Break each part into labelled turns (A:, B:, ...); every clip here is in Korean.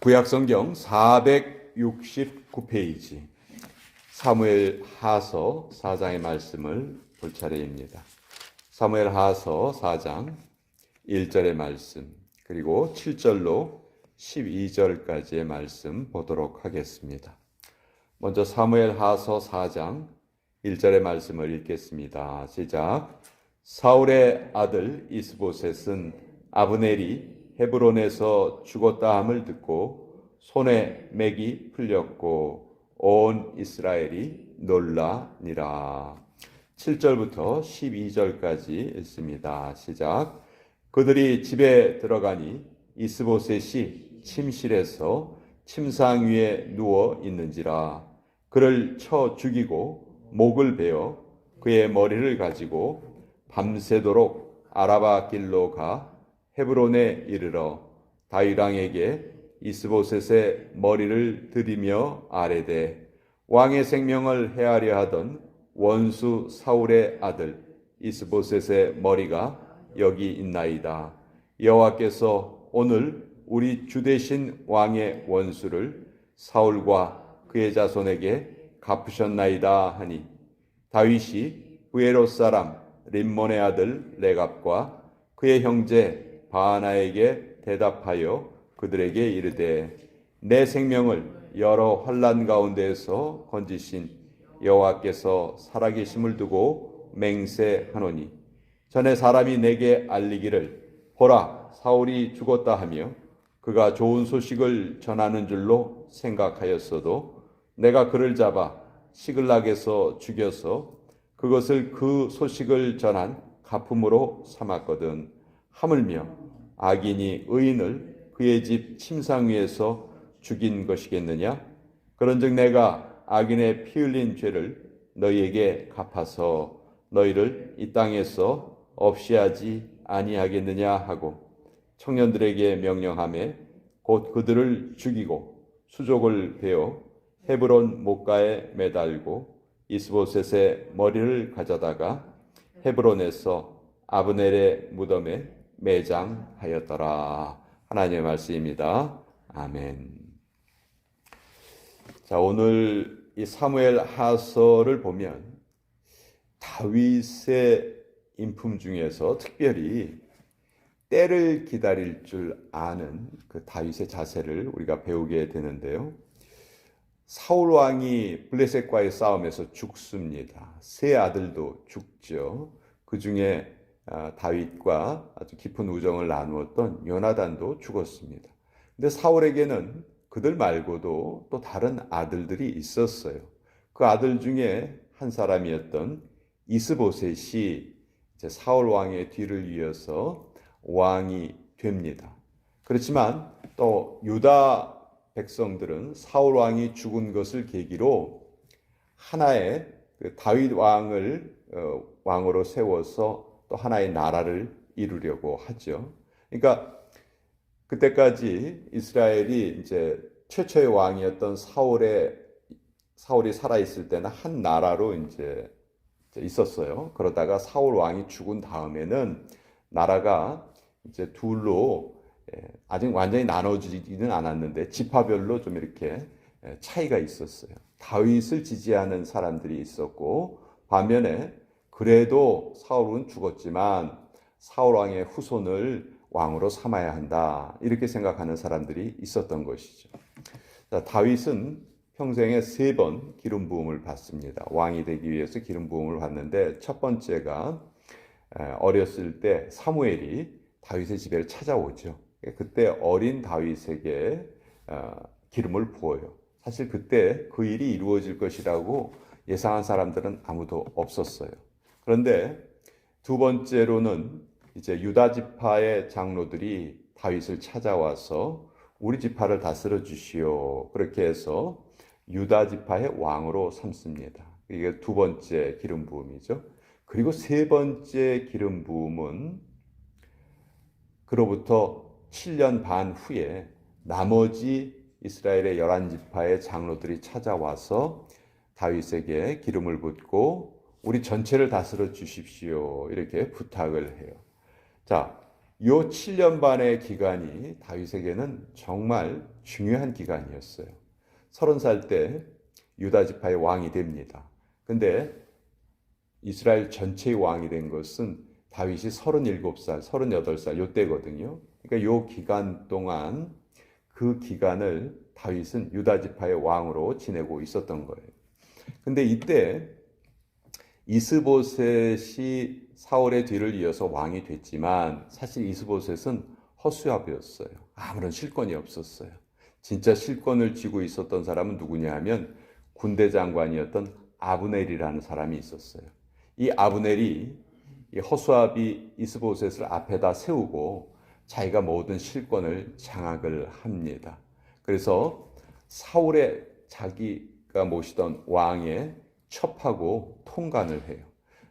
A: 구약성경 469페이지 사무엘 하서 4장의 말씀을 볼 차례입니다. 사무엘 하서 4장 1절의 말씀 그리고 7절로 12절까지의 말씀 보도록 하겠습니다. 먼저 사무엘 하서 4장 1절의 말씀을 읽겠습니다. 시작. 사울의 아들 이스보셋은 아브넬이 헤브론에서 죽었다 함을 듣고 손에 맥이 풀렸고 온 이스라엘이 놀라니라. 7절부터 12절까지 읽습니다. 시작. 그들이 집에 들어가니 이스보셋이 침실에서 침상 위에 누워 있는지라. 그를 쳐 죽이고 목을 베어 그의 머리를 가지고 밤새도록 아라바 길로 가 헤브론에 이르러 다윗 왕에게 이스보셋의 머리를 들이며 아뢰되 왕의 생명을 해하려 하던 원수 사울의 아들 이스보셋의 머리가 여기 있나이다. 여호와께서 오늘 우리 주 되신 왕의 원수를 사울과 그의 자손에게 갚으셨나이다 하니 다윗이 부에롯 사람 림몬의 아들 레갑과 그의 형제 바하나에게 대답하여 그들에게 이르되 내 생명을 여러 환난 가운데에서 건지신 여호와께서 살아계심을 두고 맹세하노니 전에 사람이 내게 알리기를 보라 사울이 죽었다 하며 그가 좋은 소식을 전하는 줄로 생각하였어도 내가 그를 잡아 시글락에서 죽여서 그것을 그 소식을 전한 가품으로 삼았거든. 하물며 악인이 의인을 그의 집 침상 위에서 죽인 것이겠느냐? 그런즉 내가 악인의 피 흘린 죄를 너희에게 갚아서 너희를 이 땅에서 없이 하지 아니하겠느냐 하고 청년들에게 명령하매 곧 그들을 죽이고 수족을 베어 헤브론 목가에 매달고 이스보셋의 머리를 가져다가 헤브론에서 아브넬의 무덤에 매장하였더라. 하나님의 말씀입니다. 아멘. 자, 오늘 이 사무엘 하서를 보면 다윗의 인품 중에서 특별히 때를 기다릴 줄 아는 그 다윗의 자세를 우리가 배우게 되는데요. 사울 왕이 블레셋과의 싸움에서 죽습니다. 세 아들도 죽죠. 그 중에 다윗과 아주 깊은 우정을 나누었던 요나단도 죽었습니다. 근데 사울에게는 그들 말고도 또 다른 아들들이 있었어요. 그 아들 중에 한 사람이었던 이스보셋이 이제 사울 왕의 뒤를 이어서 왕이 됩니다. 그렇지만 또 유다 백성들은 사울 왕이 죽은 것을 계기로 하나의 다윗 왕을 왕으로 세워서 또 하나의 나라를 이루려고 하죠. 그러니까 그때까지 이스라엘이 이제 최초의 왕이었던 사울이 살아 있을 때는 한 나라로 이제 있었어요. 그러다가 사울 왕이 죽은 다음에는 나라가 이제 둘로 아직 완전히 나눠지지는 않았는데 지파별로 좀 이렇게 차이가 있었어요. 다윗을 지지하는 사람들이 있었고 반면에 그래도 사울은 죽었지만 사울 왕의 후손을 왕으로 삼아야 한다 이렇게 생각하는 사람들이 있었던 것이죠. 자, 다윗은 평생에 3번 기름 부음을 받습니다. 왕이 되기 위해서 기름 부음을 받는데 첫 번째가 어렸을 때 사무엘이 다윗의 집에 찾아오죠. 그때 어린 다윗에게 기름을 부어요. 사실 그때 그 일이 이루어질 것이라고 예상한 사람들은 아무도 없었어요. 그런데 두 번째로는 이제 유다 지파의 장로들이 다윗을 찾아와서 우리 지파를 다스려 주시오. 그렇게 해서 유다 지파의 왕으로 삼습니다. 이게 두 번째 기름 부음이죠. 그리고 세 번째 기름 부음은 그로부터 7년 반 후에 나머지 이스라엘의 11지파의 장로들이 찾아와서 다윗에게 기름을 붓고 우리 전체를 다스려 주십시오. 이렇게 부탁을 해요. 자, 요 7년 반의 기간이 다윗에게는 정말 중요한 기간이었어요. 30살 때 유다 지파의 왕이 됩니다. 근데 이스라엘 전체의 왕이 된 것은 다윗이 37살, 38살 요때거든요. 그러니까 요 기간 동안 그 기간을 다윗은 유다 지파의 왕으로 지내고 있었던 거예요. 근데 이때 이스보셋이 사울의 뒤를 이어서 왕이 됐지만 사실 이스보셋은 허수아비였어요. 아무런 실권이 없었어요. 진짜 실권을 쥐고 있었던 사람은 누구냐 하면 군대 장관이었던 아브넬이라는 사람이 있었어요. 이 아브넬이 이 허수아비 이스보셋을 앞에다 세우고 자기가 모든 실권을 장악을 합니다. 그래서 사울의 자기가 모시던 왕의 첩하고 통간을 해요.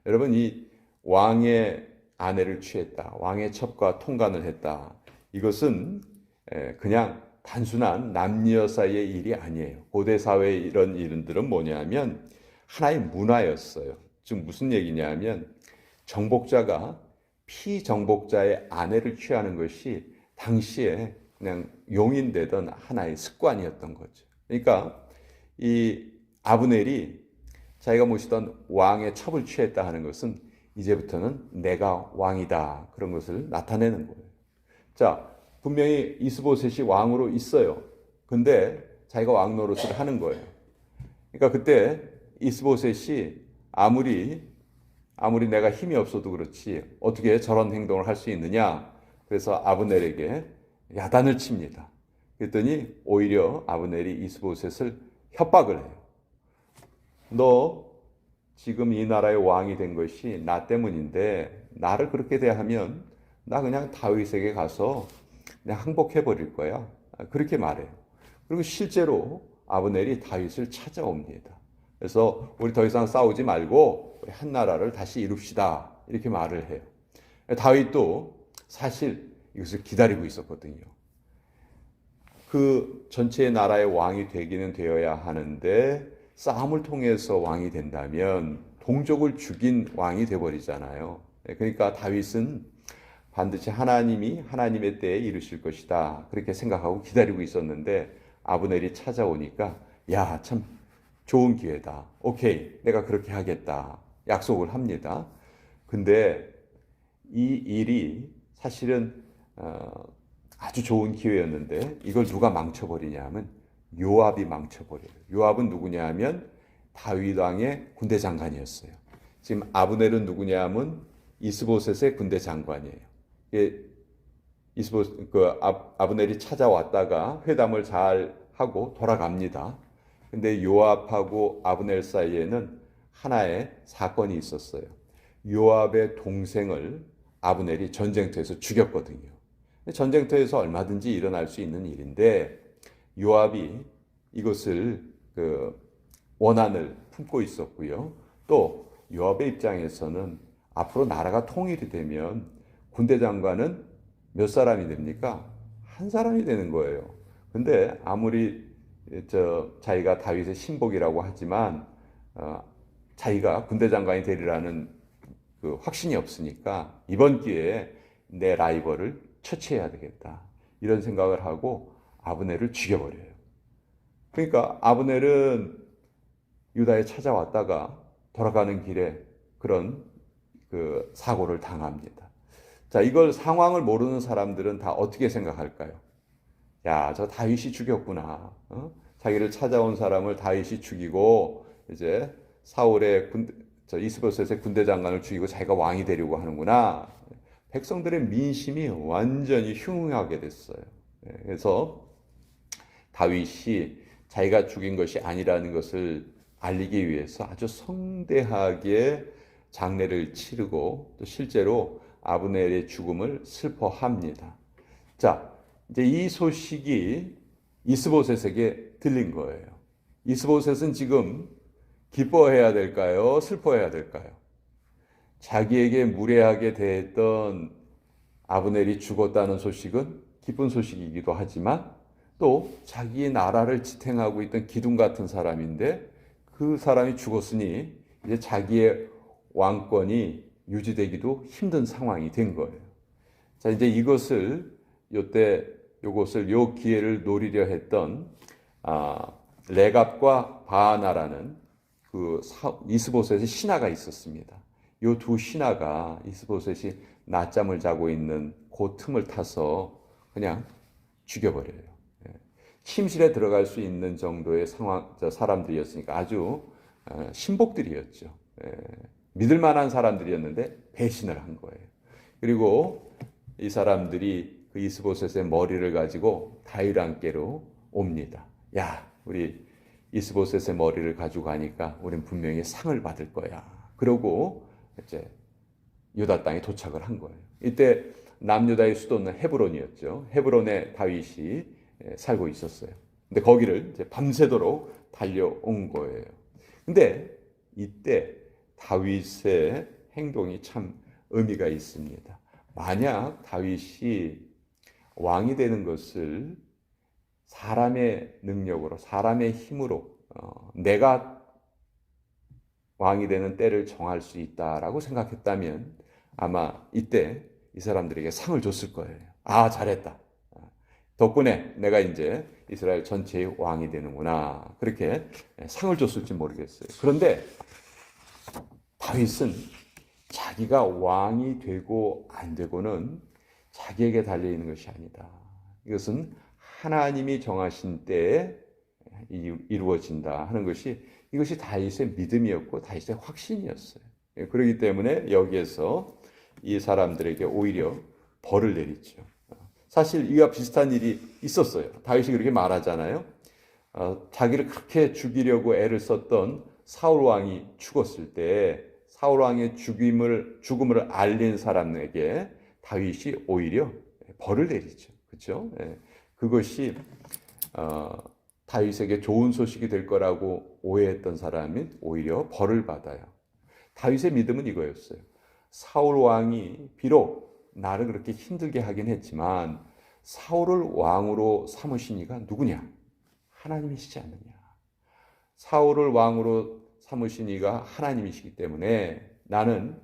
A: 여러분, 이 왕의 아내를 취했다, 왕의 첩과 통간을 했다, 이것은 그냥 단순한 남녀 사이의 일이 아니에요. 고대 사회의 이런 일들은 뭐냐면 하나의 문화였어요. 즉 무슨 얘기냐면 정복자가 피정복자의 아내를 취하는 것이 당시에 그냥 용인되던 하나의 습관이었던 거죠. 그러니까 이 아브넬이 자기가 모시던 왕의 첩을 취했다 하는 것은 이제부터는 내가 왕이다, 그런 것을 나타내는 거예요. 자, 분명히 이스보셋이 왕으로 있어요. 근데 자기가 왕 노릇을 하는 거예요. 그러니까 그때 이스보셋이 아무리 내가 힘이 없어도 그렇지 어떻게 저런 행동을 할 수 있느냐, 그래서 아브넬에게 야단을 칩니다. 그랬더니 오히려 아브넬이 이스보셋을 협박을 해요. 너 지금 이 나라의 왕이 된 것이 나 때문인데 나를 그렇게 대하면 나 그냥 다윗에게 가서 그냥 항복해 버릴 거야, 그렇게 말해요. 그리고 실제로 아브넬이 다윗을 찾아옵니다. 그래서 우리 더 이상 싸우지 말고 우리 한 나라를 다시 이룹시다, 이렇게 말을 해요. 다윗도 사실 이것을 기다리고 있었거든요. 그 전체 나라의 왕이 되기는 되어야 하는데 싸움을 통해서 왕이 된다면 동족을 죽인 왕이 되어버리잖아요. 그러니까 다윗은 반드시 하나님이 하나님의 때에 이루실 것이다, 그렇게 생각하고 기다리고 있었는데 아브넬이 찾아오니까 야, 참 좋은 기회다, 오케이, 내가 그렇게 하겠다, 약속을 합니다. 근데 이 일이 사실은 아주 좋은 기회였는데 이걸 누가 망쳐버리냐 하면 요압이 망쳐버려요. 요압은 누구냐 하면 다윗 왕의 군대 장관이었어요. 지금 아브넬은 누구냐 하면 이스보셋의 군대 장관이에요. 아브넬이 찾아왔다가 회담을 잘 하고 돌아갑니다. 근데 요압하고 아브넬 사이에는 하나의 사건이 있었어요. 요압의 동생을 아브넬이 전쟁터에서 죽였거든요. 전쟁터에서 얼마든지 일어날 수 있는 일인데 요압이 이것을 원한을 품고 있었고요. 또 요압의 입장에서는 앞으로 나라가 통일이 되면 군대 장관은 몇 사람이 됩니까? 한 사람이 되는 거예요. 근데 아무리 자기가 다윗의 신복이라고 하지만 자기가 군대 장관이 되리라는 그 확신이 없으니까 이번 기회에 내 라이벌을 처치해야 되겠다, 이런 생각을 하고 아브넬을 죽여버려요. 그러니까 아브넬은 유다에 찾아왔다가 돌아가는 길에 그런 그 사고를 당합니다. 자, 이걸 상황을 모르는 사람들은 다 어떻게 생각할까요? 야, 저 다윗이 죽였구나. 자기를 찾아온 사람을 다윗이 죽이고 이제 사울의 이스보셋의 군대 장관을 죽이고 자기가 왕이 되려고 하는구나. 백성들의 민심이 완전히 흉하게 됐어요. 그래서 다윗이 자기가 죽인 것이 아니라는 것을 알리기 위해서 아주 성대하게 장례를 치르고 또 실제로 아브넬의 죽음을 슬퍼합니다. 자, 이제 이 소식이 이스보셋에게 들린 거예요. 이스보셋은 지금 기뻐해야 될까요? 슬퍼해야 될까요? 자기에게 무례하게 대했던 아브넬이 죽었다는 소식은 기쁜 소식이기도 하지만 또 자기의 나라를 지탱하고 있던 기둥 같은 사람인데 그 사람이 죽었으니 이제 자기의 왕권이 유지되기도 힘든 상황이 된 거예요. 자, 이제 이것을 요것을 요 기회를 노리려 했던 레갑과 바하나라는 그 이스보셋의 신하가 있었습니다. 요 두 신하가 이스보셋이 낮잠을 자고 있는 그 틈을 타서 그냥 죽여버려요. 침실에 들어갈 수 있는 정도의 사람들이었으니까 아주 신복들이었죠. 믿을 만한 사람들이었는데 배신을 한 거예요. 그리고 이 사람들이 그 이스보셋의 머리를 가지고 다윗왕께로 옵니다. 야, 우리 이스보셋의 머리를 가지고 가니까 우린 분명히 상을 받을 거야. 그러고 이제 유다 땅에 도착을 한 거예요. 이때 남유다의 수도는 헤브론이었죠. 헤브론에 다윗이 살고 있었어요. 근데 거기를 이제 밤새도록 달려온 거예요. 근데 이때 다윗의 행동이 참 의미가 있습니다. 만약 다윗이 왕이 되는 것을 사람의 능력으로, 사람의 힘으로 내가 왕이 되는 때를 정할 수 있다라고 생각했다면 아마 이때 이 사람들에게 상을 줬을 거예요. 아, 잘했다. 덕분에 내가 이제 이스라엘 전체의 왕이 되는구나. 그렇게 상을 줬을지 모르겠어요. 그런데 다윗은 자기가 왕이 되고 안 되고는 자기에게 달려있는 것이 아니다. 이것은 하나님이 정하신 때에 이루어진다 하는 것이 이것이 다윗의 믿음이었고 다윗의 확신이었어요. 그렇기 때문에 여기에서 이 사람들에게 오히려 벌을 내리죠. 사실 이와 비슷한 일이 있었어요. 다윗이 그렇게 말하잖아요. 자기를 그렇게 죽이려고 애를 썼던 사울 왕이 죽었을 때 사울 왕의 죽음을 알린 사람에게 다윗이 오히려 벌을 내리죠. 그렇죠? 그것이 다윗에게 좋은 소식이 될 거라고 오해했던 사람은 오히려 벌을 받아요. 다윗의 믿음은 이거였어요. 사울 왕이 비록 나를 그렇게 힘들게 하긴 했지만 사울을 왕으로 삼으신 이가 누구냐? 하나님이시지 않느냐? 사울을 왕으로 삼으신 이가 하나님이시기 때문에 나는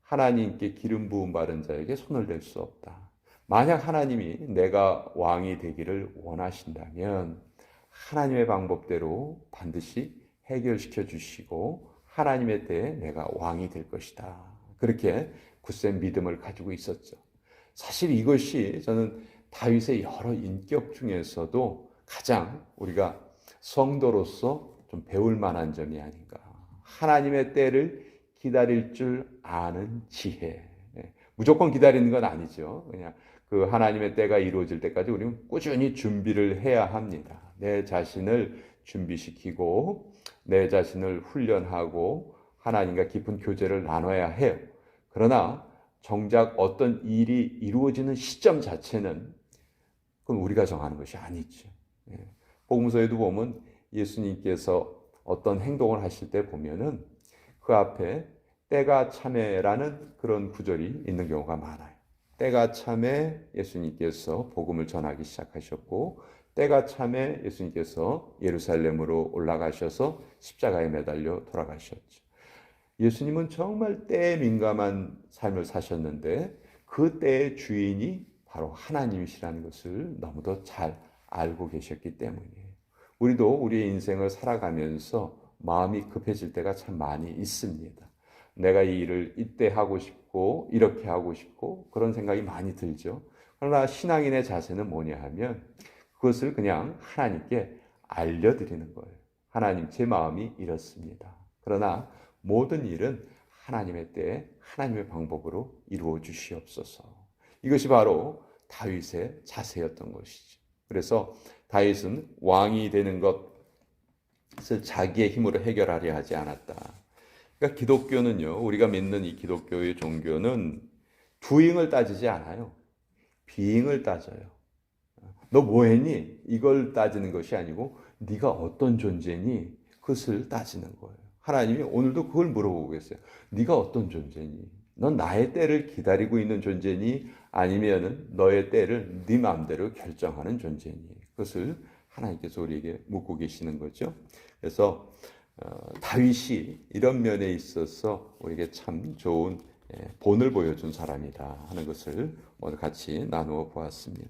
A: 하나님께 기름 부음 받은 자에게 손을 댈 수 없다. 만약 하나님이 내가 왕이 되기를 원하신다면 하나님의 방법대로 반드시 해결시켜 주시고 하나님의 때에 내가 왕이 될 것이다. 그렇게 굳센 믿음을 가지고 있었죠. 사실 이것이 저는 다윗의 여러 인격 중에서도 가장 우리가 성도로서 좀 배울 만한 점이 아닌가. 하나님의 때를 기다릴 줄 아는 지혜. 무조건 기다리는 건 아니죠. 그냥 그 하나님의 때가 이루어질 때까지 우리는 꾸준히 준비를 해야 합니다. 내 자신을 준비시키고 내 자신을 훈련하고 하나님과 깊은 교제를 나눠야 해요. 그러나 정작 어떤 일이 이루어지는 시점 자체는 그건 우리가 정하는 것이 아니죠. 복음서에도 보면 예수님께서 어떤 행동을 하실 때 보면은 그 앞에 때가 참에라는 그런 구절이 있는 경우가 많아요. 때가 참에 예수님께서 복음을 전하기 시작하셨고 때가 참에 예수님께서 예루살렘으로 올라가셔서 십자가에 매달려 돌아가셨죠. 예수님은 정말 때에 민감한 삶을 사셨는데 그 때의 주인이 바로 하나님이시라는 것을 너무도 잘 알고 계셨기 때문이에요. 우리도 우리의 인생을 살아가면서 마음이 급해질 때가 참 많이 있습니다. 내가 이 일을 이때 하고 싶고 이렇게 하고 싶고 그런 생각이 많이 들죠. 그러나 신앙인의 자세는 뭐냐 하면 그것을 그냥 하나님께 알려드리는 거예요. 하나님, 제 마음이 이렇습니다. 그러나 모든 일은 하나님의 때에 하나님의 방법으로 이루어 주시옵소서. 이것이 바로 다윗의 자세였던 것이죠. 그래서 다윗은 왕이 되는 것을 자기의 힘으로 해결하려 하지 않았다. 그러니까 기독교는요, 우리가 믿는 이 기독교의 종교는 doing을 따지지 않아요. being을 따져요. 너 뭐 했니? 이걸 따지는 것이 아니고 네가 어떤 존재니? 그것을 따지는 거예요. 하나님이 오늘도 그걸 물어보고 계세요. 네가 어떤 존재니? 넌 나의 때를 기다리고 있는 존재니? 아니면 너의 때를 네 마음대로 결정하는 존재니? 그것을 하나님께서 우리에게 묻고 계시는 거죠. 그래서 다윗이 이런 면에 있어서 우리에게 참 좋은 본을 보여준 사람이다 하는 것을 오늘 같이 나누어 보았습니다.